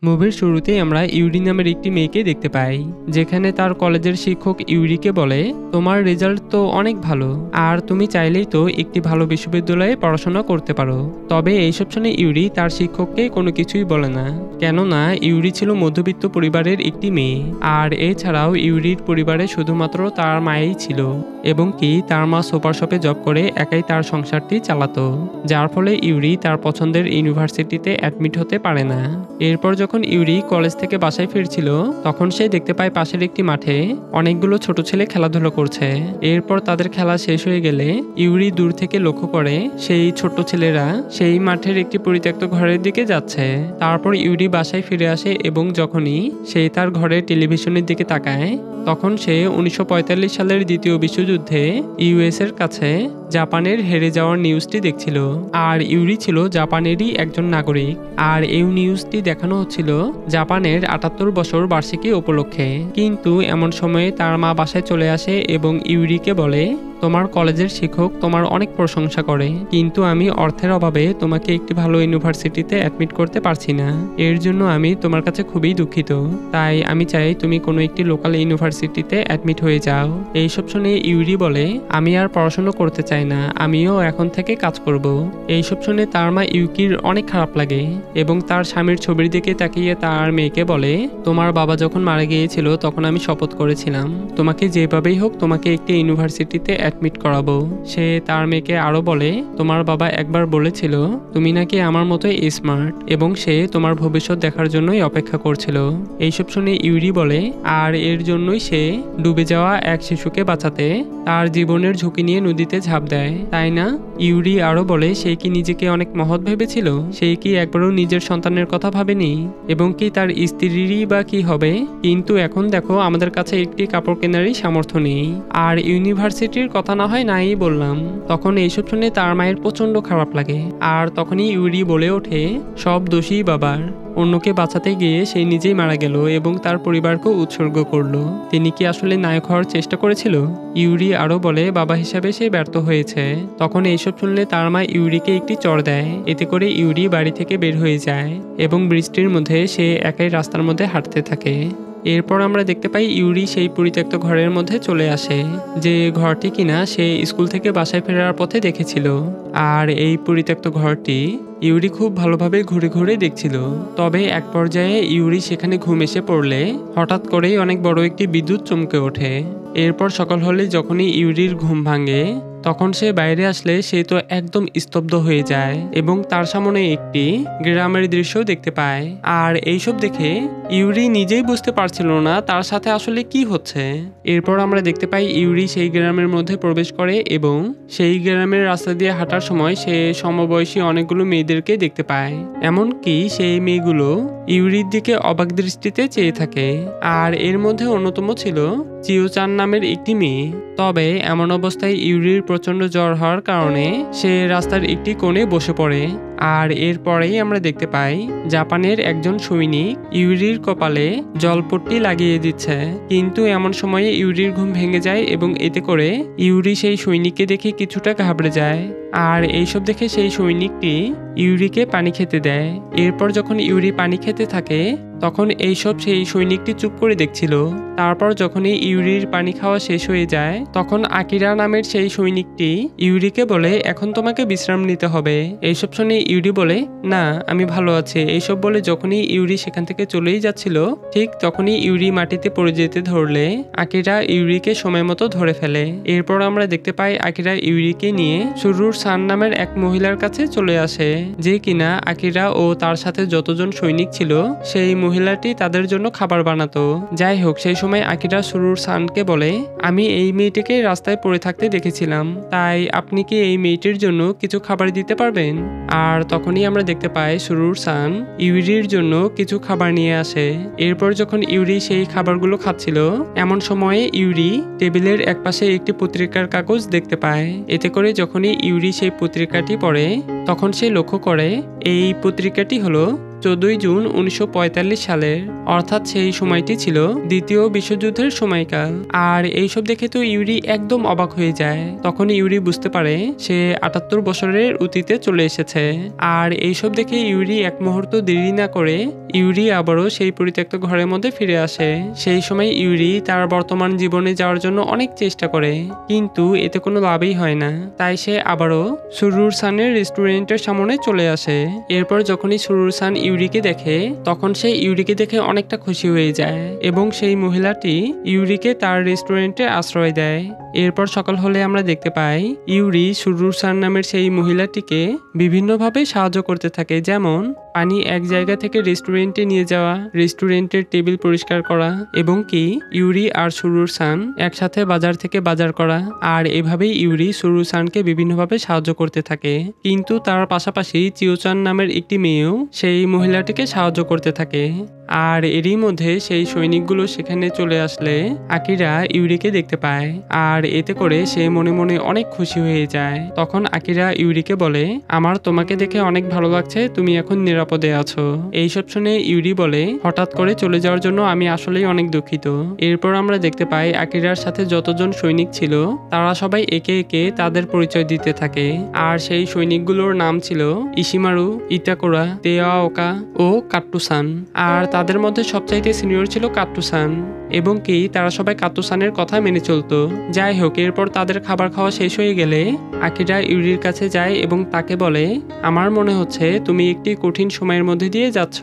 মুভির শুরুতেই আমরা ইউরি নামের একটি মেয়েকে দেখতে পাই, যেখানে তার কলেজের শিক্ষক ইউরিকে বলে, তোমার রেজাল্ট তো অনেক ভালো, আর তুমি চাইলেই তো একটি ভালো বিশ্ববিদ্যালয়ে পড়াশোনা করতে পারো। তবে এইসব শুনে ইউরি তার শিক্ষককে কোনো কিছুই বলে না, কেননা ইউরি ছিল মধ্যবিত্ত পরিবারের একটি মেয়ে, আর এছাড়াও ইউরির পরিবারে শুধুমাত্র তার মায়েই ছিল, এবং কি তার মা সুপার শপে জব করে একাই তার সংসারটি চালাতো, যার ফলে ইউরি তার পছন্দের ইউনিভার্সিটিতে অ্যাডমিট হতে পারে না। এরপর যখন ইউরি কলেজ থেকে বাসায় ফিরছিল, তখন সে দেখতে পায় পাশের একটি মাঠে অনেকগুলো ছোট ছেলে খেলাধুলা করছে। এরপর তাদের খেলা শেষ হয়ে গেলে ইউরি দূর থেকে লক্ষ্য করে সেই ছোট ছেলেরা সেই মাঠের একটি পরিত্যক্ত ঘরের দিকে যাচ্ছে। তারপর ইউরি বাসায় ফিরে আসে এবং যখনই সে তার ঘরে টেলিভিশনের দিকে তাকায়, তখন সে 1945 সালের দ্বিতীয় বিশ্বযুদ্ধে ইউএস এর কাছে জাপানের হেরে যাওয়ার নিউজটি দেখছিল। আর ইউরি ছিল জাপানেরই একজন নাগরিক, আর এই নিউজটি দেখানো হচ্ছিল জাপানের 78 বছর বার্ষিকী উপলক্ষে। কিন্তু এমন সময়ে তার মা বাসায় চলে আসে এবং ইউরিকে বলে, তোমার কলেজের শিক্ষক তোমার অনেক প্রশংসা করে, কিন্তু আমি অর্থের অভাবে তোমাকে একটি ভালো ইউনিভার্সিটিতে অ্যাডমিট করতে পারছি না। এর জন্য আমি তোমার কাছে খুবই দুঃখিত। তাই আমি চাই তুমি কোনো একটি লোকাল ইউনিভার্সিটিতে অ্যাডমিট হয়ে যাও। এইসব শুনে ইউরি বলে, আমি আর পড়াশোনা করতে চাই না, আমিও এখন থেকে কাজ করব। এইসব শুনে তার মা ইউকির অনেক খারাপ লাগে এবং তার স্বামীর ছবির দিকে তাকিয়ে তার মেয়েকে বলে, তোমার বাবা যখন মারা গিয়েছিল তখন আমি শপথ করেছিলাম তোমাকে যেভাবেই হোক তোমাকে একটি ইউনিভার্সিটিতে অ্যাডমিট করাবো। সে তার মেয়েকে আরো বলে, তোমার বাবা একবার বলেছিল তুমি নাকি আমার মতোই স্মার্ট, এবং সে তোমার ভবিষ্যৎ দেখার জন্যই অপেক্ষা করছিল। এইসব শুনে ইউরি বলে, আর এর জন্যই সে ডুবে যাওয়া এক শিশুকে বাঁচাতে তার জীবনের ঝুঁকি নিয়ে নদীতে ঝাঁপ দেয়, তাই না? ইউরি আরো বলে, সে কি নিজেকে অনেক মহৎ ভেবেছিল? সে কি একবারও নিজের সন্তানের কথা ভাবেনি? এবং কি তার স্ত্রীরই বা কি হবে? কিন্তু এখন দেখো, আমাদের কাছে একটি কাপড় কেনারই সামর্থ্য নেই, আর ইউনিভার্সিটির কথা না হয় নাই বললাম। তখন এইসব শুনে তার মায়ের প্রচন্ড খারাপ লাগে, আর তখনই ইউরি বলে ওঠে, সব দোষী বাবার। অন্যকে বাঁচাতে গিয়ে সে নিজেই মারা গেল এবং তার পরিবারকে উৎসর্গ করলো। তিনি কি আসলে নায়ক হওয়ার চেষ্টা করেছিল? ইউরি আরো বলে, বাবা হিসাবে সে ব্যর্থ হয়েছে। তখন এইসব শুনলে তার মা ইউরিকে একটি চড় দেয়। এতে করে ইউরি বাড়ি থেকে বের হয়ে যায় এবং বৃষ্টির মধ্যে সে একাই রাস্তার মধ্যে হাঁটতে থাকে। এরপর আমরা দেখতে পাই ইউরি সেই পরিত্যক্ত ঘরের মধ্যে চলে আসে, যে ঘরটি কিনা সে স্কুল থেকে বাসায় ফেরার পথে দেখেছিল। আর এই পরিত্যক্ত ঘরটি ইউরি খুব ভালোভাবে ঘুরে ঘুরে দেখছিল। তবে এক পর্যায়ে ইউরি সেখানে ঘুম এসে পড়লে হঠাৎ করেই অনেক বড় একটি বিদ্যুৎ চমকে ওঠে। এরপর সকাল হলে যখনই ইউরির ঘুম ভাঙে, তখন সে বাইরে আসলে সে তো একদম স্তব্ধ হয়ে যায় এবং তার সামনে একটি গ্রামের দৃশ্য দেখতে পায়। আর এইসব দেখে ইউরি নিজেই বুঝতে পারছিল না তার সাথে আসলে কি হচ্ছে। এরপর আমরা দেখতে পাই ইউরি সেই গ্রামের মধ্যে প্রবেশ করে এবং সেই গ্রামের রাস্তা দিয়ে হাঁটার সময় সে সমবয়সী অনেকগুলো মেয়েদেরকে দেখতে পায়। এমনকি সেই মেয়েগুলো ইউরির দিকে অবাক দৃষ্টিতে চেয়ে থাকে। আর এর মধ্যে অন্যতম ছিল চিওচান নামের একটি মেয়ে। তবে এমন অবস্থায় ইউরির প্রচন্ড জ্বর হওয়ার কারণে সে রাস্তার একটি কোণে বসে পড়ে। আর এরপরেই আমরা দেখতে পাই জাপানের একজন সৈনিক ইউরির কপালে জলপট্টি লাগিয়ে দিচ্ছে। কিন্তু এমন সময়ে ইউরির ঘুম ভেঙে যায় এবং এতে করে ইউরি সেই সৈনিককে দেখে কিছুটা ঘাবড়ে যায়। আর এইসব দেখে সেই সৈনিকটি ইউরিকে পানি খেতে দেয়। এরপর যখন ইউরি পানি খেতে থাকে, তখন এইসব সেই সৈনিকটি চুপ করে দেখছিল। তারপর যখনই ইউরির পানি খাওয়া শেষ হয়ে যায়, তখন আকিরা নামের সেই সৈনিকটি ইউরিকে বলে, এখন তোমাকে বিশ্রাম নিতে হবে। এইসব শুনে ইউরি বলে, না আমি ভালো আছি। এইসব বলে যখনই ইউরি সেখান থেকে চলেই যাচ্ছিল, ঠিক তখনই ইউরি মাটিতে পড়ে যেতে ধরলে আকিরা ইউরিকে সময় মতো ধরে ফেলে। এরপর আমরা দেখতে পাই আকিরা ইউরিকে নিয়ে সুরুর সান নামের এক মহিলার কাছে চলে আসে, যে কিনা আকিরা ও তার সাথে যতজন সৈনিক ছিল সেই মহিলাটি তাদের জন্য খাবার বানাতো। যাই হোক, সেই সময় আকিরা সুরুর সানকে বলে, আমি এই মেয়েটিকে রাস্তায় পড়ে থাকতে দেখেছিলাম, তাই আপনি কি এই মেয়েটির জন্য কিছু খাবার দিতে পারবেন? আর তখনই আমরা দেখতে পাই সুরুর সান ইউরির জন্য কিছু খাবার নিয়ে আসে। এরপর যখন ইউরি সেই খাবারগুলো খাচ্ছিল, এমন সময়ে ইউরি টেবিলের একপাশে একটি পত্রিকার কাগজ দেখতে পায়। এতে করে যখনই ইউরি সেই পত্রিকাটি পড়ে, তখন সে লক্ষ্য করে এই পত্রিকাটি হলো 14 জুন 1945 সালের, অর্থাৎ সেই সময়টি ছিল দ্বিতীয় বিশ্বযুদ্ধের সময়কাল। আর এইসব দেখে তো ইউরি একদম অবাক হয়ে যায়। তখন ইউরি বুঝতে পারে সে 78 বছরের অতীতে চলে এসেছে। আর এইসব দেখে ইউরি এক মুহূর্ত দেরি না করে ইউরি আবারও সেই পরিত্যক্ত ঘরের মধ্যে ফিরে আসে। সেই সময় ইউরি তার বর্তমান জীবনে যাওয়ার জন্য অনেক চেষ্টা করে, কিন্তু এতে কোনো লাভই হয় না। তাই সে আবারও সুরুর সানের রেস্টুরেন্টের সামনে চলে আসে। এরপর যখনই সুরুর সান ইউরিকে দেখে, তখন সে ইউরিকে দেখে অনেকটা খুশি হয়ে যায় এবং সেই মহিলাটি ইউরিকে তার রেস্টুরেন্টে আশ্রয় দেয়। এরপর সকাল হলে আমরা দেখতে পাই ইউরি সুরুর সান নামের সেই মহিলাটিকে বিভিন্নভাবে সাহায্য করতে থাকে, যেমন পানি এক জায়গা থেকে রেস্টুরেন্টে নিয়ে যাওয়া, রেস্টুরেন্টের টেবিল পরিষ্কার করা, এবং কি ইউরি আর সুরুর সান একসাথে বাজার থেকে বাজার করা। আর এভাবেই ইউরি সুরুর সানকে বিভিন্নভাবে সাহায্য করতে থাকে। কিন্তু তার পাশাপাশি চিওচান নামের একটি মেয়েও সেই মহিলাটিকে সাহায্য করতে থাকে। আর এরই মধ্যে সেই সৈনিকগুলো সেখানে চলে আসলে আকিরা ইউরিকে দেখতে পায়, আর এতে করে সে মনে মনে অনেক খুশি হয়ে যায়। তখন আকিরা ইউরিকে বলে, আমার তোমাকে দেখে অনেক ভালো লাগছে, তুমি এখন নিরাপদে আছো। এইসব শুনে ইউরি বলে, হঠাৎ করে চলে যাওয়ার জন্য আমি আসলেই অনেক দুঃখিত। এরপর আমরা দেখতে পাই আকিরার সাথে যতজন সৈনিক ছিল তারা সবাই একে একে তাদের পরিচয় দিতে থাকে। আর সেই সৈনিকগুলোর নাম ছিল ইশিমারু, ইটাকুরা, তেয়াওকা ও কাট্টুসান। আর তাদের মধ্যে সবচাইতে সিনিয়র ছিল কাট্টুসান, এবং কি তারা সবাই কাট্টুসানের কথা মেনে চলতো। যাই হোক, এরপর তাদের খাবার খাওয়া শেষ হয়ে গেলে আকিরা ইউরির কাছে যায় এবং তাকে বলে, আমার মনে হচ্ছে তুমি একটি কঠিন সময়ের মধ্যে দিয়ে যাচ্ছ,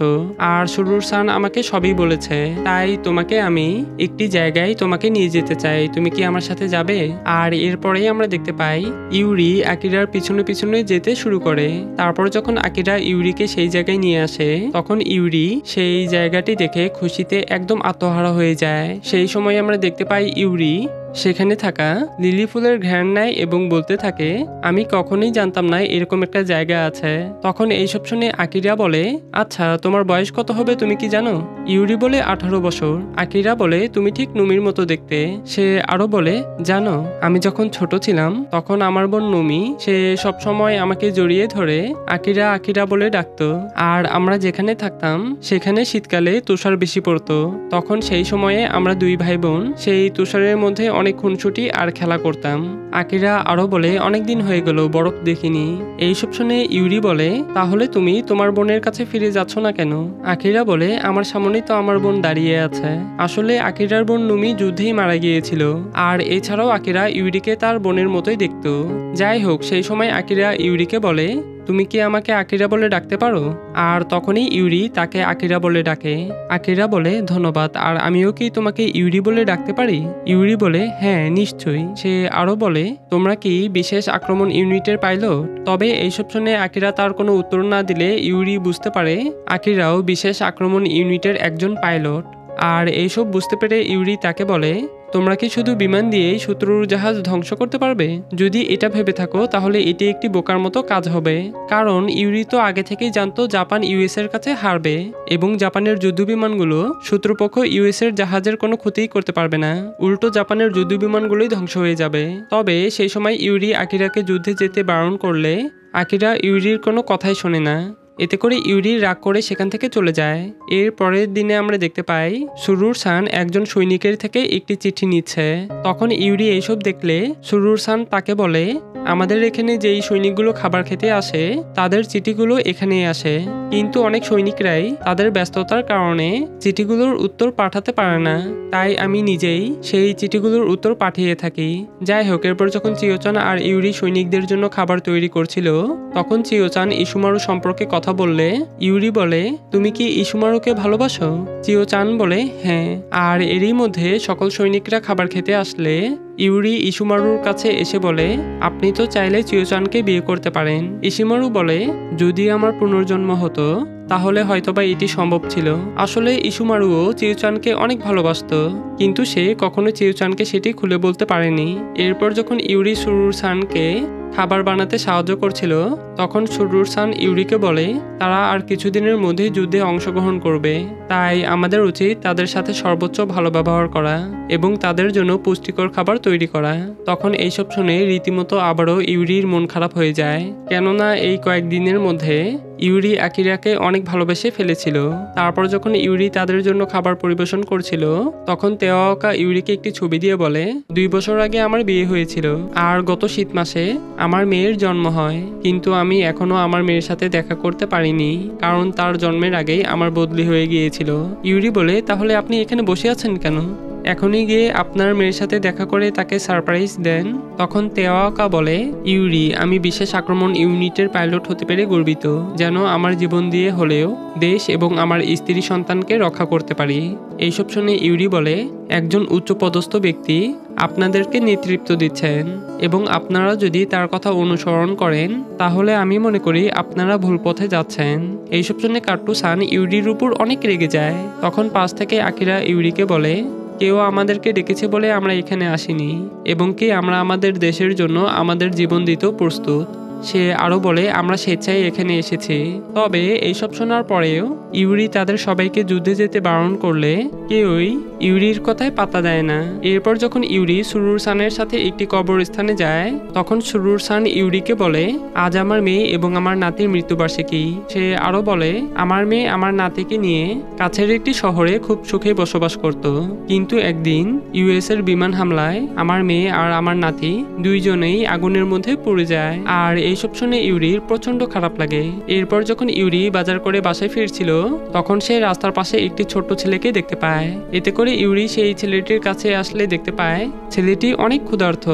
আর সুরুর সান আমাকে সবই বলেছে, তাই তোমাকে আমি একটি জায়গায় তোমাকে নিয়ে যেতে চাই, তুমি কি আমার সাথে যাবে? আর এরপরেই আমরা দেখতে পাই ইউরি আকিরার পিছনে পিছনে যেতে শুরু করে। তারপর যখন আকিরা ইউরিকে সেই জায়গায় নিয়ে আসে, তখন ইউরি সেই জায়গাটি দেখে খুশিতে একদম আত্মহারা হয়ে যায়। সেই সময় আমরা দেখতে পাই ইউরি সেখানে থাকা লিলি ফুলের ঘ্রাণ নেয় এবং বলতে থাকে, আমি কখনোই জানতাম না এরকম একটা জায়গা আছে। তখন এইসব শুনে আকিরা বলে, আচ্ছা তোমার বয়স কত হবে তুমি কি জানো? ইউরি বলে 18 বছর। আকিরা বলে, তুমি ঠিক নুমির মতো দেখতে। সে আরো বলে, জানো আমি যখন ছোট ছিলাম তখন আমার বোন নুমি সে সব সময় আমাকে জড়িয়ে ধরে আকিরা আকিরা বলে ডাকতো। আর আমরা যেখানে থাকতাম সেখানে শীতকালে তুষার বেশি পড়তো। তখন সেই সময়ে আমরা দুই ভাই বোন সেই তুষারের মধ্যে অনেক খুনসুটি আর খেলা করতাম। আকিরা আরো বলে, অনেকদিন হয়ে গেল বরফ দেখিনি। এইসব শুনে ইউরি বলে, তাহলে তুমি তোমার বোনের কাছে ফিরে যাচ্ছ না কেন? আকিরা বলে, আমার সামনেই তো আমার বোন দাঁড়িয়ে আছে। আসলে আকিরার বোন নুমি যুদ্ধেই মারা গিয়েছিল, আর এছাড়াও আকিরা ইউরিকে তার বোনের মতোই দেখতো। যাই হোক, সেই সময় আকিরা ইউরিকে বলে, তুমি কি আমাকে আকিরা বলে ডাকতে পারো? আর তখনই ইউরি তাকে আকিরা বলে ডাকে। আকিরা বলে, ধন্যবাদ, আর আমিও কি তোমাকে ইউরি বলে ডাকতে পারি? ইউরি বলে, হ্যাঁ নিশ্চয়ই। সে আরো বলে, তোমরা কি বিশেষ আক্রমণ ইউনিটের পাইলট? তবে এইসব শুনে আকিরা তার কোনো উত্তর না দিলে ইউরি বুঝতে পারে আকিরাও বিশেষ আক্রমণ ইউনিটের একজন পাইলট। আর এইসব বুঝতে পেরে ইউরি তাকে বলে, তোমরা কি শুধু বিমান দিয়েই শত্রুর জাহাজ ধ্বংস করতে পারবে? যদি এটা ভেবে থাকো তাহলে এটি একটি বোকার মতো কাজ হবে, কারণ ইউরি তো আগে থেকেই জানতো জাপান ইউএস এর কাছে হারবে এবং জাপানের যুদ্ধ বিমানগুলো শত্রুপক্ষ ইউএস এর জাহাজের কোনো ক্ষতিই করতে পারবে না, উল্টো জাপানের যুদ্ধ বিমানগুলোই ধ্বংস হয়ে যাবে। তবে সেই সময় ইউরি আকিরাকে যুদ্ধে যেতে বারণ করলে আকিরা ইউরির কোনো কথাই শোনে না। এতে করে ইউরি রাগ করে সেখান থেকে চলে যায়। এর পরের দিনে আমরা দেখতে পাই সুরুর সান একজন সৈনিকের থেকে একটি চিঠি নিচ্ছে। তখন ইউরি এইসব দেখলে সুরুর সান তাকে বলে, আমাদের এখানে যেই সৈনিকগুলো খাবার খেতে আসে তাদের চিঠিগুলো এখানেই আসে, কিন্তু অনেক সৈনিকরাই তাদের ব্যস্ততার কারণে চিঠিগুলোর উত্তর পাঠাতে পারে না, তাই আমি নিজেই সেই চিঠিগুলোর উত্তর পাঠিয়ে থাকি। যাই হোক, এরপর যখন চিওচান আর ইউরি সৈনিকদের জন্য খাবার তৈরি করছিল, তখন চিওচান ইসুমারু সম্পর্কে কথা বললে ইউরি বলে, তুমি কি ইসুমারুকে ভালোবাসো? চিওচান বলে, হ্যাঁ। আর এরই মধ্যে সকল সৈনিকরা খাবার খেতে আসলে ইউরি ইসুমারুর কাছে এসে বলে, আপনি তো চাইলে চিওচানকে বিয়ে করতে পারেন। ইসুমারু বলে, যদি আমার পুনর্জন্ম হতো তাহলে হয়তোবা এটি সম্ভব ছিল। আসলে ইসুমারুও চিওচানকে অনেক ভালোবাসতো, কিন্তু সে কখনো চিওচানকে সেটি খুলে বলতে পারেনি। এরপর যখন ইউরি সুরুর সানকে খাবার বানাতে সাহায্য করছিল, তখন সুরুর সান ইউরিকে বলে, তারা আর কিছুদিনের মধ্যেই যুদ্ধে অংশগ্রহণ করবে, তাই আমাদের উচিত তাদের সাথে সর্বোচ্চ ভালো ব্যবহার করা এবং তাদের জন্য পুষ্টিকর খাবার তৈরি তৈরি করা। তখন এইসব শুনে রীতিমতো আবারও ইউরির মন খারাপ হয়ে যায়, কেননা এই কয়েকদিনের মধ্যে ইউরি আকিরাকে অনেক ভালোবেসে ফেলেছিল। তারপর যখন ইউরি তাদের জন্য খাবার পরিবেশন করছিল, তখন তেওয়াকা ইউরিকে একটি ছবি দিয়ে বলে, 2 বছর আগে আমার বিয়ে হয়েছিল আর গত শীত মাসে আমার মেয়ের জন্ম হয়, কিন্তু আমি এখনো আমার মেয়ের সাথে দেখা করতে পারিনি, কারণ তার জন্মের আগেই আমার বদলি হয়ে গিয়েছিল। ইউরি বলে, তাহলে আপনি এখানে বসে আছেন কেন? এখনই গিয়ে আপনার মেয়ের সাথে দেখা করে তাকে সারপ্রাইজ দেন। তখন তেওয়াকা বলে, ইউরি, আমি বিশেষ আক্রমণ ইউনিটের পাইলট হতে পেরে গর্বিত, যেন আমার জীবন দিয়ে হলেও দেশ এবং আমার স্ত্রী সন্তানকে রক্ষা করতে পারি। এইসব শুনে ইউরি বলে, একজন উচ্চপদস্থ ব্যক্তি আপনাদেরকে নেতৃত্ব দিচ্ছেন এবং আপনারা যদি তার কথা অনুসরণ করেন তাহলে আমি মনে করি আপনারা ভুল পথে যাচ্ছেন। এইসব শুনে কাট্টু-সান ইউরির উপর অনেক রেগে যায়। তখন পাশ থেকে আকিরা ইউরিকে বলে, কেউ আমাদেরকে ডেকেছে বলে আমরা এখানে আসিনি, এবং কি আমরা আমাদের দেশের জন্য আমাদের জীবন দিতেও প্রস্তুত। সে আরো বলে, আমরা স্বেচ্ছায় এখানে এসেছি। তবে এইসব শোনার পরেও ইউরি তাদের সবাইকে যুদ্ধে যেতে বারণ করলে কেউই ইউরির কথায় পাত্তা দেয় না। এরপর যখন ইউরি সুরুর-সানের সাথে একটি কবরস্থানে যায়, তখন সুরুর-সান ইউরিকে বলে, আজ আমার মেয়ে এবং আমার নাতির মৃত্যুবার্ষিকী। সে আরো বলে, আমার মেয়ে আমার নাতিকে নিয়ে কাছের একটি শহরে খুব সুখে বসবাস করত, কিন্তু একদিন ইউএস এর বিমান হামলায় আমার মেয়ে আর আমার নাতি দুইজনেই আগুনের মধ্যে পুড়ে যায়। আর এইসব শুনে ইউরির প্রচন্ড খারাপ লাগে। এরপর যখন ইউরি বাজার করে বাসায় ফিরছিল, তখন সে রাস্তার পাশে একটি ছোট্ট ছেলেকে দেখতে পায়। এতে করে ইউরি সেই ছেলেটির কাছে আসলে দেখতে পায় ছেলেটি অনেক ক্ষুধার্ত।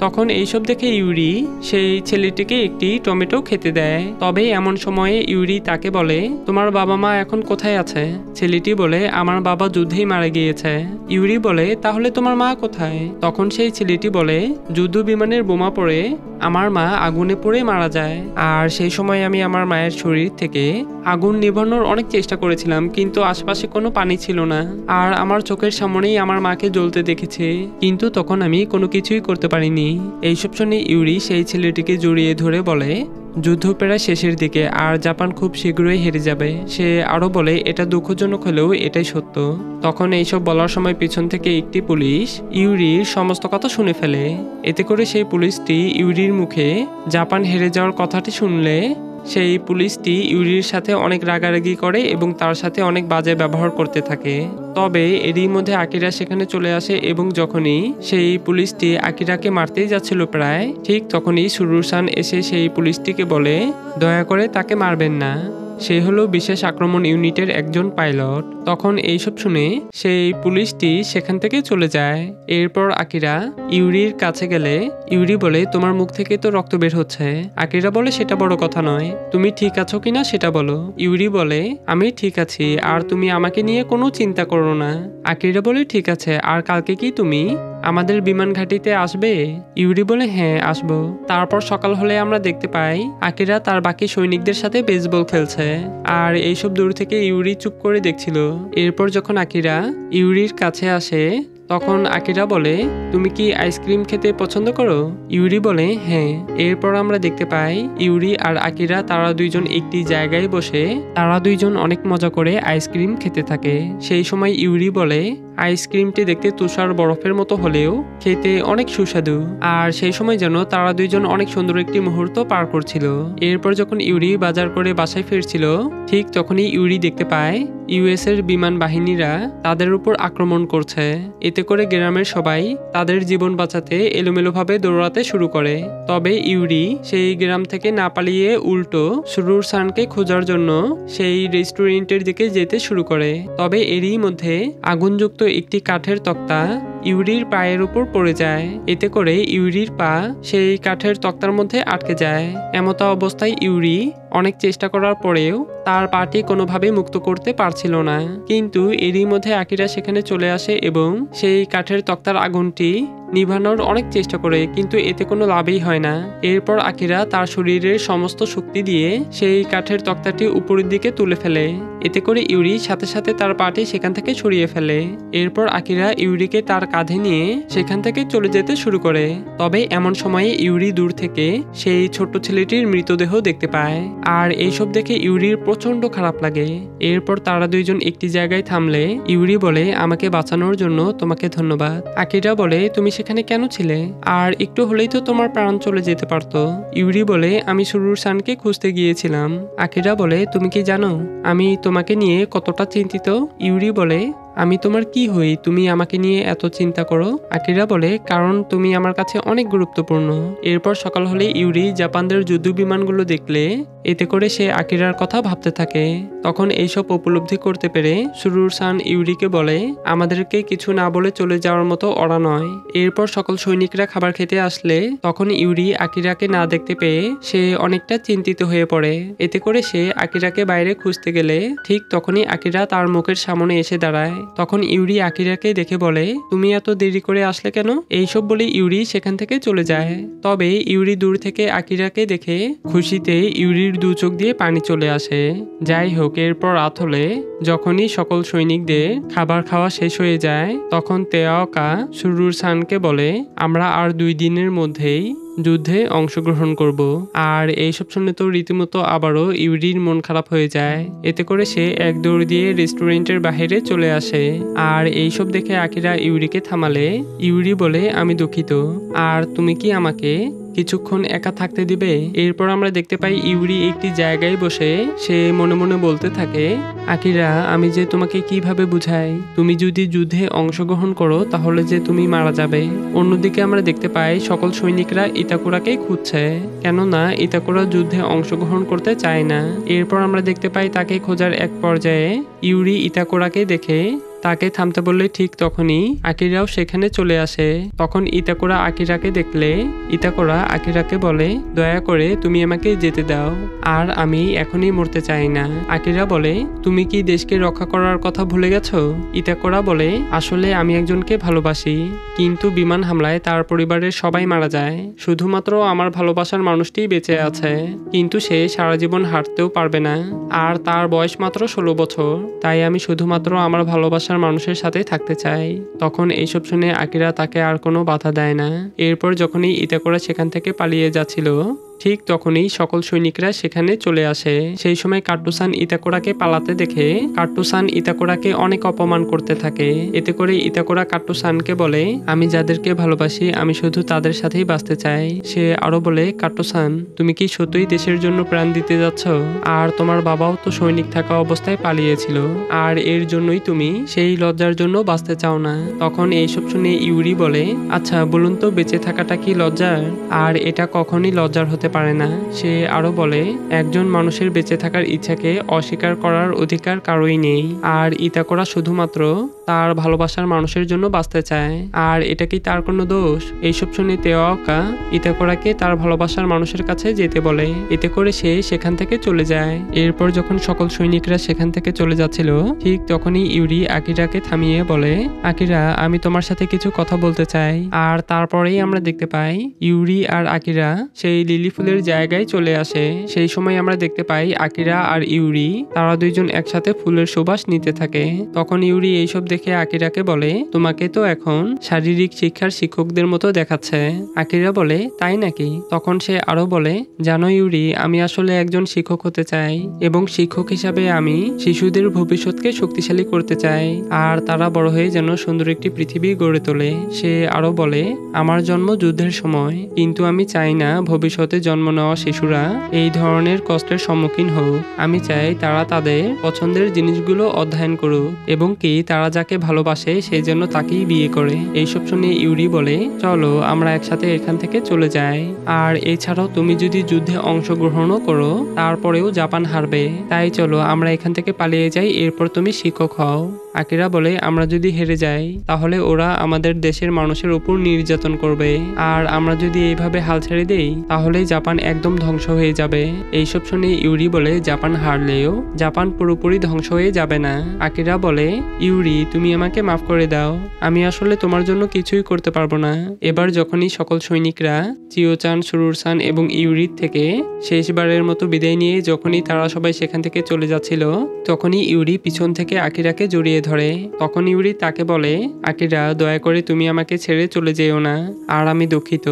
তখন এইসব দেখে ইউরি সেই ছেলেটিকে একটি টমেটো খেতে দেয়। তবে এমন সময়ে ইউরি তাকে বলে, তোমার বাবা মা এখন কোথায় আছে? ছেলেটি বলে, আমার বাবা যুদ্ধেই মারা গিয়েছে। ইউরি বলে, তাহলে তোমার মা কোথায়? তখন সেই ছেলেটি বলে, যুদ্ধ বিমানের বোমা পড়ে আমার মা আগুনে পড়ে মারা যায়। আর সেই সময় আমি আমার মায়ের শরীর থেকে আগুন নিভানোর অনেক চেষ্টা করেছিলাম, কিন্তু আশেপাশে কোনো পানি ছিল না, আর আমার চোখের সামনেই আমার মাকে জ্বলতে দেখেছি, কিন্তু তখন আমি কোনো কিছুই করতে পারিনি। এইসব শুনে ইউরি সেই ছেলেটিকে জড়িয়ে ধরে বলে, যুদ্ধ প্রায় শেষের দিকে আর জাপান খুব শীঘ্রই হেরে যাবে। সে আরো বলে, এটা দুঃখজনক হলেও এটাই সত্য। তখন এইসব বলার সময় পিছন থেকে একটি পুলিশ ইউরির সমস্ত কথা শুনে ফেলে। এতে করে সেই পুলিশটি ইউরির মুখে জাপান হেরে যাওয়ার কথাটি শুনলে সেই পুলিশটি ইউরির সাথে অনেক রাগারাগি করে এবং তার সাথে অনেক বাজে ব্যবহার করতে থাকে। তবে এরই মধ্যে আকিরা সেখানে চলে আসে এবং যখনই সেই পুলিশটি আকিরাকে মারতেই যাচ্ছিল প্রায়, ঠিক তখনই সুরুর-সান এসে সেই পুলিশটিকে বলে, দয়া করে তাকে মারবেন না, সে হলো বিশেষ আক্রমণ ইউনিটের একজন পাইলট। তখন এইসব শুনে সেই পুলিশটি সেখান থেকে চলে যায়। এরপর আকিরা ইউরির কাছে গেলে ইউরি বলে, তোমার মুখ থেকে তো রক্ত বের হচ্ছে। আকিরা বলে, সেটা বড় কথা নয়, তুমি ঠিক আছো কিনা সেটা বলো। ইউরি বলে, আমি ঠিক আছি, আর তুমি আমাকে নিয়ে কোনো চিন্তা করো না। আকিরা বলে, ঠিক আছে, আর কালকে কি তুমি আমাদের বিমান ঘাঁটিতে আসবে? ইউরি বলে, হ্যাঁ আসবো। তারপর সকাল হলে আমরা দেখতে পাই আকিরা তার বাকি সৈনিকদের সাথে বেসবল খেলছে, আর এইসব দূর থেকে ইউরি চুপ করে দেখছিল। এরপর যখন আকিরা ইউরির কাছে আসে, তখন আকিরা বলে, তুমি কি আইসক্রিম খেতে পছন্দ করো? ইউরি বলে, হ্যাঁ। এরপর আমরা দেখতে পাই ইউরি আর আকিরা তারা দুইজন একটি জায়গায় বসে তারা দুইজন অনেক মজা করে আইসক্রিম খেতে থাকে। সেই সময় ইউরি বলে, আইসক্রিমটি দেখতে তুষার বরফের মতো হলেও খেতে অনেক সুস্বাদু, আর সেই সময় যেন তারা দুইজন অনেক সুন্দর একটি মুহূর্ত পার করছিল। এরপর যখন ইউরি বাজার করে বাসায় ফিরছিল, ঠিক তখনই ইউরি দেখতে পায় ইউএস এর বিমান বাহিনীরা তাদের উপর আক্রমণ করছে। এতে করে গ্রামের সবাই তাদের জীবন বাঁচাতে এলোমেলোভাবে দৌড়াতে শুরু করে। তবে ইউরি সেই গ্রাম থেকে না পালিয়ে উল্টো সুরুর-সানকে খোঁজার জন্য সেই রেস্টুরেন্টের দিকে যেতে শুরু করে। তবে এরই মধ্যে আগুনযুক্ত একটি কাঠের তক্তা ইউরির পায়ের উপর পড়ে যায়। এতে করে ইউরির পা সেই কাঠের তক্তার মধ্যে আটকে যায়। এমতা অবস্থায় ইউরি অনেক চেষ্টা করার পরেও তার পাটি কোনোভাবে মুক্ত করতে পারছিল না। কিন্তু এরই মধ্যে আকিরা সেখানে চলে আসে এবং সেই কাঠের তক্তার আগুনটি নিভানোর অনেক চেষ্টা করে, কিন্তু এতে কোনো লাভই হয় না। এরপর আকিরা তার শরীরের সমস্ত শক্তি দিয়ে সেই কাঠের তক্তাটি উপরের দিকে তুলে ফেলে। এতে করে ইউরি সাথে সাথে তার পাটি সেখান থেকে সরিয়ে ফেলে। এরপর আকিরা ইউরিকে তার কাঁধে নিয়ে সেখান থেকে চলে যেতে শুরু করে। তবে এমন সময়ে ইউরি দূর থেকে সেই ছোট্ট ছেলেটির মৃতদেহ দেখতে পায়। আর এইসব দেখে ইউরির প্রচন্ড খারাপ লাগে। এরপর তারা দুইজন একটি জায়গায় থামলে ইউরি বলে, আমাকে বাঁচানোর জন্য তোমাকে ধন্যবাদ। আকিরা বলে, তুমি সেখানে কেন ছিলে? আর একটু হলেই তো তোমার প্রাণ চলে যেতে পারতো। ইউরি বলে, আমি সুরুর সানকে খুঁজতে গিয়েছিলাম। আকিরা বলে, তুমি কি জানো আমি তোমাকে নিয়ে কতটা চিন্তিত? ইউরি বলে, আমি তোমার কি হই তুমি আমাকে নিয়ে এত চিন্তা করো? আকিরা বলে, কারণ তুমি আমার কাছে অনেক গুরুত্বপূর্ণ। এরপর সকাল হলে ইউরি জাপানদের যুদ্ধ বিমানগুলো দেখলে এতে করে সে আকিরার কথা ভাবতে থাকে। তখন এইসব উপলব্ধি করতে পেরে সুরুর সান ইউরিকে বলে, আমাদেরকে কিছু না বলে চলে যাওয়ার মতো ওরা নয়। এরপর সকল সৈনিকরা খাবার খেতে আসলে তখন ইউরি আকিরাকে না দেখতে পেয়ে সে অনেকটা চিন্তিত হয়ে পড়ে। এতে করে সে আকিরাকে বাইরে খুঁজতে গেলে ঠিক তখনই আকিরা তার মুখের সামনে এসে দাঁড়ায়। তখন ইউরি আকিরাকে দেখে বলে, তুমি এত দেরি করে আসলে কেন? এইসব বলে ইউরি সেখান থেকে চলে যায়। তবে ইউরি দূর থেকে আকিরাকে দেখে খুশিতে ইউরির দু চোখ দিয়ে পানি চলে আসে। যাই হোক, এরপর রাত হলে যখনই সকল সৈনিকদের খাবার খাওয়া শেষ হয়ে যায় তখন তেয়াওকা সুরুর সানকে বলে, আমরা আর 2 দিনের মধ্যেই যুদ্ধে অংশগ্রহণ করব। আর এইসব শুনে তো রীতিমতো আবারও ইউরির মন খারাপ হয়ে যায়। এতে করে সে এক দৌড় দিয়ে রেস্টুরেন্টের বাইরে চলে আসে। আর এইসব দেখে আকিরা ইউরিকে থামালে ইউরি বলে, আমি দুঃখিত, আর তুমি কি আমাকে কিছুক্ষণ একা থাকতে দিবে? এরপর আমরা দেখতে পাই ইউরি একটি জায়গায় বসে সে মনে মনে বলতে থাকে, আকিরা, আমি যে তোমাকে কিভাবে বুঝাই, তুমি যদি যুদ্ধে অংশগ্রহণ করো তাহলে যে তুমি মারা যাবে। অন্যদিকে আমরা দেখতে পাই সকল সৈনিকরা ইতাকুরাকে খুঁজছে, কেননা ইতাকুরা যুদ্ধে অংশগ্রহণ করতে চায় না। এরপর আমরা দেখতে পাই তাকে খোঁজার এক পর্যায়ে ইউরি ইতাকুরাকে দেখে তাকে থামতে বললে ঠিক তখনই আকিরাও সেখানে চলে আসে। তখন ইতাকুরা আকিরাকে দেখলে ইতাকুরা আকিরাকে বলে, দয়া করে তুমি আমাকে যেতে দাও, আর আমি এখনই মরতে চাই না। আকিরা বলে, তুমি কি দেশকে রক্ষা করার কথা ভুলে গেছো? ইতাকুরা বলে, আসলে আমি একজনকে ভালোবাসি, কিন্তু বিমান হামলায় তার পরিবারের সবাই মারা যায়, শুধুমাত্র আমার ভালোবাসার মানুষটি বেঁচে আছে, কিন্তু সে সারা জীবন হাঁটতেও পারবে না, আর তার বয়স মাত্র 16 বছর। তাই আমি শুধুমাত্র আমার ভালোবাসার মানুষের সাথে থাকতে চাই। তখন এইসব শুনে আকিরা তাকে আর কোনো বাধা দেয় না। এরপর যখনই ইতাকুরা সেখান থেকে পালিয়ে যাচ্ছিল ঠিক তখনই সকল সৈনিকরা সেখানে চলে আসে। সেই সময় কাট্টুসান ইতাকুরাকে পালাতে দেখে কাট্টুসান ইতাকুরাকে অনেক অপমান করতে থাকে। এতে করে ইতাকুরা কাট্টুসানকে বলে, আমি যাদেরকে ভালোবাসি আমি শুধু তাদের সাথেই বাঁচতে চাই। সে আরো বলে, কাট্টুসান, তুমি কি সত্যই দেশের জন্য প্রাণ দিতে যাচ্ছ? আর তোমার বাবাও তো সৈনিক থাকা অবস্থায় পালিয়েছিল, আর এর জন্যই তুমি সেই লজ্জার জন্য বাঁচতে চাও না। তখন এইসব শুনে ইউরি বলে, আচ্ছা বলুন তো, বেঁচে থাকাটা কি লজ্জার? আর এটা কখনই লজ্জার হতে পারে না। সে আরো বলে, একজন মানুষের বেঁচে থাকার ইচ্ছাকে অস্বীকার করার অধিকার কারোই নেই, আর ইতাকুরা শুধুমাত্র তার ভালোবাসার মানুষের জন্য বাঁচতে চায়, আর এটা কি তার কোনো দোষ? এইসব শুনে তেয়াওকা ইতাকুরাকে তার ভালোবাসার মানুষের কাছে যেতে বলে। এতে করে সে সেখান থেকে চলে যায়। এরপর যখন সকল সৈনিকরা সেখান থেকে চলে যাচ্ছিল ঠিক তখনই ইউরি আকিরাকে থামিয়ে বলে, আকিরা, আমি তোমার সাথে কিছু কথা বলতে চাই। আর তারপরেই আমরা দেখতে পাই ইউরি আর আকিরা সেই লিলি ফুলের জায়গায় চলে আসে। সেই সময় আমরা দেখতে পাই আকিরা আর ইউরি তারা দুইজন একসাথে ফুলের সুবাস নিতে থাকে। তখন ইউরি এইসব দেখে আকিরাকে বলে, তোমাকে তো এখন শারীরিক শিক্ষার শিক্ষকদের মতো দেখাচ্ছে। আকিরা বলে, তাই নাকি? তখন সে আরো বলে, জানো ইউরি, আমি আসলে একজন শিক্ষক হতে চাই, এবং শিক্ষক হিসাবে আমি শিশুদের ভবিষ্যৎকে শক্তিশালী করতে চাই, আর তারা বড় হয়ে যেন সুন্দর একটি পৃথিবী গড়ে তোলে। সে আরো বলে, আমার জন্ম যুদ্ধের সময়, কিন্তু আমি চাই না ভবিষ্যতে জন্ম নেওয়া শিশুরা এই ধরনের কষ্টের সম্মুখীন হোক। আমি চাই তারা তাদের পছন্দের জিনিসগুলো অধ্যয়ন করুক, এবং কি তারা যাকে ভালোবাসে সেই জন্য তাকেই বিয়ে করে। এইসব শুনে ইউরি বলে, চলো আমরা একসাথে এখান থেকে চলে যাই, আর এছাড়াও তুমি যদি যুদ্ধে অংশগ্রহণও করো তারপরেও জাপান হারবে, তাই চলো আমরা এখান থেকে পালিয়ে যাই, এরপর তুমি শিক্ষক হও। আকিরা বলে, আমরা যদি হেরে যাই তাহলে ওরা আমাদের দেশের মানুষের উপর নির্যাতন করবে, আর আমরা যদি এইভাবে হাল ছেড়ে দেই তাহলে জাপান একদম ধ্বংস হয়ে যাবে। এইসব শুনে ইউরি বলে, জাপান হারলেও জাপান পুরোপুরি ধ্বংস হয়ে যাবে না। আকিরা বলে, ইউরি, তুমি আমাকে মাফ করে দাও, আমি আসলে তোমার জন্য কিছুই করতে পারবো না। এবার যখনই সকল সৈনিকরা চিওচান, সুরুরসান এবং ইউরির থেকে শেষবারের মতো বিদায় নিয়ে যখনই তারা সবাই সেখান থেকে চলে যাচ্ছিল তখনই ইউরি পিছন থেকে আকিরাকে জড়িয়ে ধরে। তখন ইউরি তাকে বলে, আকিরা দয়া করে তুমি আমাকে ছেড়ে চলে যেও না, আর আমি দুঃখিত,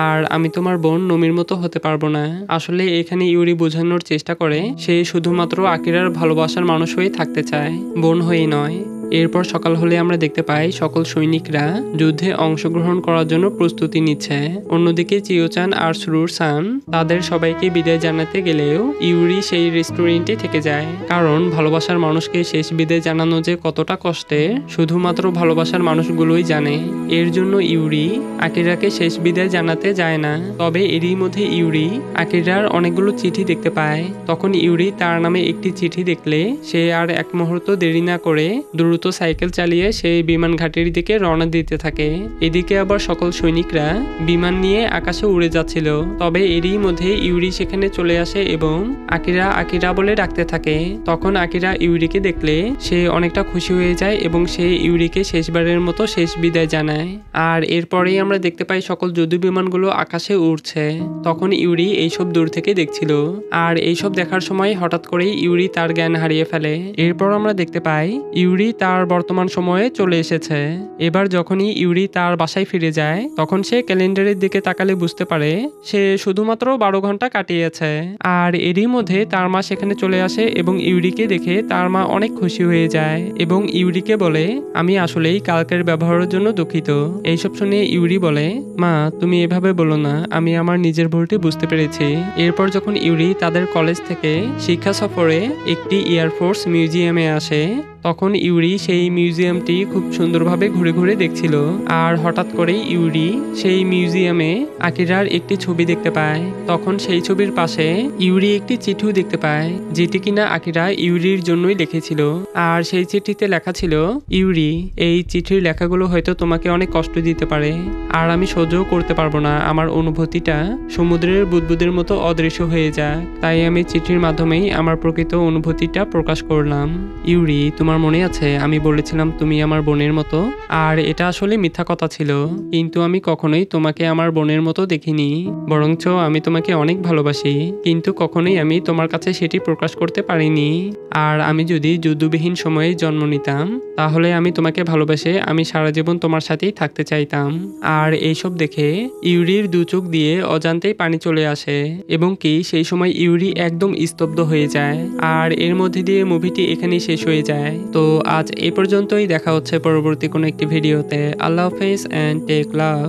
আর আমি তোমার বোন নমির মতো হতে পারবো না। আসলে এখানে ইউরি বোঝানোর চেষ্টা করে সে শুধুমাত্র আকিরার ভালোবাসার মানুষ হয়ে থাকতে চায়, বোন হয়ে নয়। এরপর সকাল হলে আমরা দেখতে পাই সকল সৈনিকরা যুদ্ধে অংশগ্রহণ করার জন্য প্রস্তুতি নিচ্ছে। অন্যদিকে চিওচান আর সুরুর সান তাদের সবাইকে বিদায় জানাতে গেলেও ইউরি সেই রেস্টুরেন্টে থেকে যায়, কারণ ভালোবাসার মানুষকে শেষ বিদায় জানানো যে কতটা কষ্টের শুধুমাত্র ভালোবাসার মানুষগুলোই জানে। এর জন্য ইউরি আকিরাকে শেষ বিদায় জানাতে যায় না। তবে এরই মধ্যে ইউরি আকিরার অনেকগুলো চিঠি দেখতে পায়। তখন ইউরি তার নামে একটি চিঠি দেখলে সে আর এক মুহূর্ত দেরি না করে দ্রুত সাইকেল চালিয়ে সেই বিমান ঘাটির দিকে রওনা দিতে থাকে। এদিকে আবার সকল সৈনিকরা বিমান নিয়ে আকাশে উড়ে যাচ্ছিল। তবে এরই মধ্যে ইউরি সেখানে চলে আসে এবং আকিরা আকিরা বলে ডাকতে থাকে। তখন আকিরা ইউরিকে দেখলে সে অনেকটা খুশি হয়ে যায় এবং সে ইউরিকে শেষবারের মতো শেষ বিদায় জানায়। আর এরপরেই আমরা দেখতে পাই সকল যুদ্ধ বিমানগুলো আকাশে উড়ছে। তখন ইউরি এইসব দূর থেকে দেখছিল, আর এইসব দেখার সময় হঠাৎ করেই ইউরি তার জ্ঞান হারিয়ে ফেলে। এরপর আমরা দেখতে পাই ইউরি তার বর্তমান সময়ে চলে এসেছে। এবার যখনই ইউরি তার বাসায় ফিরে যায় তখন সে ক্যালেন্ডারের দিকে তাকালে বুঝতে পারে সে শুধুমাত্র 12 ঘন্টা কাটিয়েছে। আর এরই মধ্যে তার মা সেখানে চলে আসে এবং ইউরিকে দেখে তার মা অনেক খুশি হয়ে যায় এবং ইউরিকে বলে, আমি আসলেই কালকের ব্যবহারের জন্য দুঃখিত। এইসব শুনে ইউরি বলে, মা তুমি এভাবে বলো না, আমি আমার নিজের ভুলটি বুঝতে পেরেছি। এরপর যখন ইউরি তাদের কলেজ থেকে শিক্ষা সফরে একটি এয়ারফোর্স মিউজিয়ামে আসে তখন ইউরি সেই মিউজিয়ামটি খুব সুন্দরভাবে ঘুরে ঘুরে দেখছিল। আর হঠাৎ করে ইউরি সেই মিউজিয়ামে আকিরার একটি ছবি দেখতে পায়। তখন সেই ছবির পাশে ইউরি একটি চিঠিও দেখতে পায়, যেটি কিনা আকিরা ইউরির জন্যই লিখেছিল। আর সেই চিঠিতে লেখা ছিল, ইউরি এই চিঠির লেখাগুলো হয়তো তোমাকে অনেক কষ্ট দিতে পারে, আর আমি সহ্যও করতে পারবো না আমার অনুভূতিটা সমুদ্রের বুদবুদের মতো অদৃশ্য হয়ে যাক। তাই আমি চিঠির মাধ্যমেই আমার প্রকৃত অনুভূতিটা প্রকাশ করলাম। ইউরি তোমার মনে আছে আমি বলেছিলাম তুমি আমার বোনের মতো, আর এটা আসলে মিথ্যা কথা ছিল, কিন্তু আমি কখনোই তোমাকে আমার বোনের মতো দেখিনি, বরঞ্চ আমি তোমাকে অনেক ভালোবাসি, কিন্তু কখনোই আমি তোমার কাছে সেটি প্রকাশ করতে পারিনি। আর আমি যদি যুদ্ধবিহীন সময়ে জন্ম নিতাম তাহলে আমি তোমাকে ভালোবেসে আমি সারা জীবন তোমার সাথেই থাকতে চাইতাম। আর এইসব দেখে ইউরির দু চোখ দিয়ে অজান্তেই পানি চলে আসে এবং কি সেই সময় ইউরি একদম স্তব্ধ হয়ে যায়। আর এর মধ্যে দিয়ে মুভিটি এখানেই শেষ হয়ে যায়। তো আজ এই পর্যন্তই, দেখা হচ্ছে পরবর্তী কোনো একটি ভিডিওতে। আল্লাহ হাফেজ এন্ড টেক লাভ।